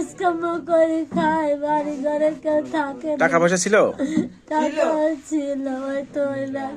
কাজকর্ম করে খায়, বাড়ি ঘরে কেউ থাকে না। টাকা পয়সা ছিল? টাকা ছিল হয়তো না।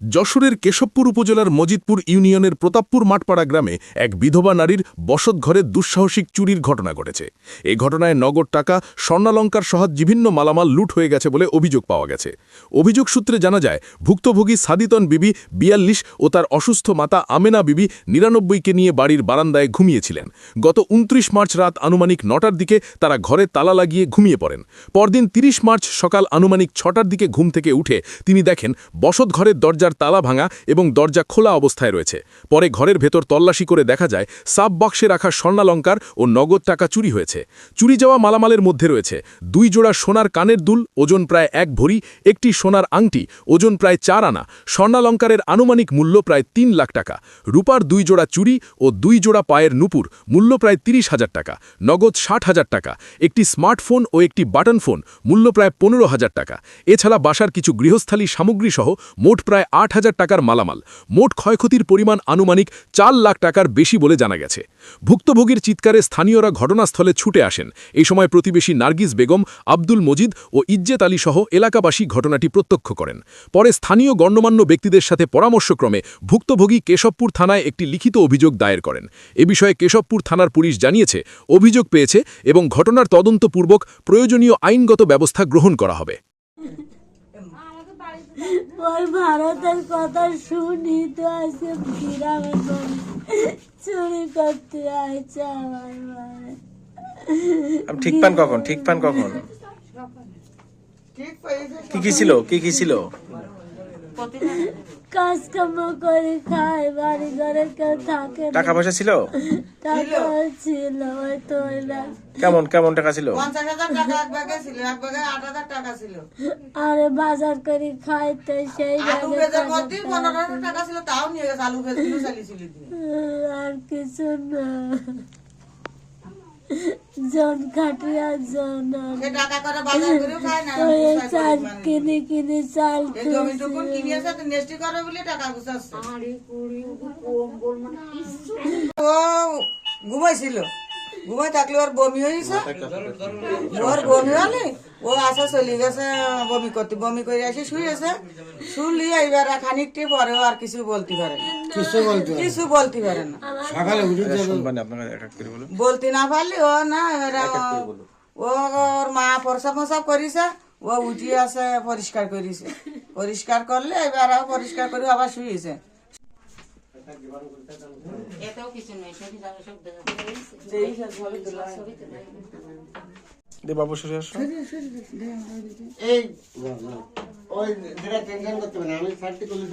যশোরের কেশবপুর উপজেলার মজিদপুর ইউনিয়নের প্রতাপপুর মাঠপাড়া গ্রামে এক বিধবা নারীর বসতঘরে দুঃসাহসিক চুরির ঘটনা ঘটেছে। এই ঘটনায় নগদ টাকা, স্বর্ণালংকার সহ বিভিন্ন মালামাল লুট হয়ে গেছে বলে অভিযোগ পাওয়া গেছে। অভিযোগ সূত্রে জানা যায়, ভুক্তভোগী সাদিতন বিবি ৪২ ও তার অসুস্থ মাতা আমেনা বিবি ৯৯কে নিয়ে বাড়ির বারান্দায় ঘুমিয়েছিলেন। গত ২৯ মার্চ রাত আনুমানিক ৯টার দিকে তারা ঘরে তালা লাগিয়ে ঘুমিয়ে পড়েন। পরদিন ৩০ মার্চ সকাল আনুমানিক ৬টার দিকে ঘুম থেকে উঠে তিনি দেখেন বসতঘরের দরজার তালা ভাঙা এবং দরজা খোলা অবস্থায় রয়েছে। পরে ঘরের ভেতর তল্লাশি করে দেখা যায় সাব বক্সে রাখা স্বর্ণালংকার ও নগদ টাকা চুরি হয়েছে। চুরি যাওয়া মালামালের মধ্যে রয়েছে ২ জোড়া সোনার কানের দুল ওজন প্রায় ১ ভরি, একটি সোনার আংটি ওজন প্রায় ৪ আনা, স্বর্ণালংকারের আনুমানিক মূল্য প্রায় ৩ লাখ টাকা, রূপার ২ জোড়া চুড়ি ও ২ জোড়া পায়ের নুপুর মূল্য প্রায় ৩০,০০০ টাকা, নগদ ৬০,০০০ টাকা, একটি স্মার্টফোন ও একটি বাটন ফোন মূল্য প্রায় ১৫,০০০ টাকা। এছাড়া বাসার কিছু গৃহস্থালী সামগ্রী সহ মোট প্রায় ৮,০০০ টাকার মালামাল। মোট ক্ষয়ক্ষতির পরিমাণ আনুমানিক ৪ লাখ টাকার বেশি বলে জানা গেছে। ভুক্তভোগীর চিৎকারে স্থানীয়রা ঘটনাস্থলে ছুটে আসেন। এই সময় প্রতিবেশী নার্গিস বেগম, আব্দুল মজিদ ও ইজ্জেত আলী সহ এলাকাবাসী ঘটনাটি প্রত্যক্ষ করেন। পরে স্থানীয় গণ্যমান্য ব্যক্তিদের সাথে পরামর্শক্রমে ভুক্তভোগী কেশবপুর থানায় একটি লিখিত অভিযোগ দায়ের করেন। এ বিষয়ে কেশবপুর থানার পুলিশ জানিয়েছে, অভিযোগ পেয়েছে এবং ঘটনার তদন্তপূর্বক প্রয়োজনীয় আইনগত ব্যবস্থা গ্রহণ করা হবে। ওই ভারতের কথা শুনি তো আজকে গ্রামে চুরি করতে আইছে আমার ঘরে। ঠিক পান কখন? ঠিক পান কখন? কি কি ছিল? কি কি ছিল? কাজকর্ম করে খায়, বাড়ি ঘরে কেউ থাকে না। টাকা পয়সা ছিল? টাকা ছিল হয়তো না। কেমন কেমন টাকা ছিল? ৫০,০০০ টাকা এক ব্যাগে ছিল, এক ব্যাগে ৮,০০০ টাকা ছিল। আরে বাজার করে খাইতে সেই আলু পেঁয়াজের মধ্যে ১৫,০০০ টাকা ছিল, তাও নিয়ে গেছে। আলু পেঁয়াজগুলো চালিয়েছিল দিয়ে। আর কিছু না, জন খাটিয়া জন সে টাকা করে বাজার করেও খায় না। চাল কিনে কিনে চাল এই জমিটুকুন কিনিয়েছে, তো নেস্টি করে বলে টাকা গুছাচ্ছে। ও ঘুমাইছিল, ঘুমাই থাকলে ওর বমি হয়েছে। ওর বমি হলে ও আসা চলে গেছে বমি করতে। বমি করে এসে শুয়েছে। শুনলি এইবার খানিকটি পরে আর কিছু বলতে পারে না, কিছু বলতে পারে না। মানে আপনারা এক এক করে বলুন। বলতে না পারলে ও না, ও ওর মা প্রসাব মশাব করিছে, ও উঠি আছে পরিষ্কার করিছে। পরিষ্কার করলে এবার পরিষ্কার করে আবার শুয়েছে। বাবু সরে আসো। এই ওই যেটা টেনশন করতে হবে না, আমি সার্টি করলে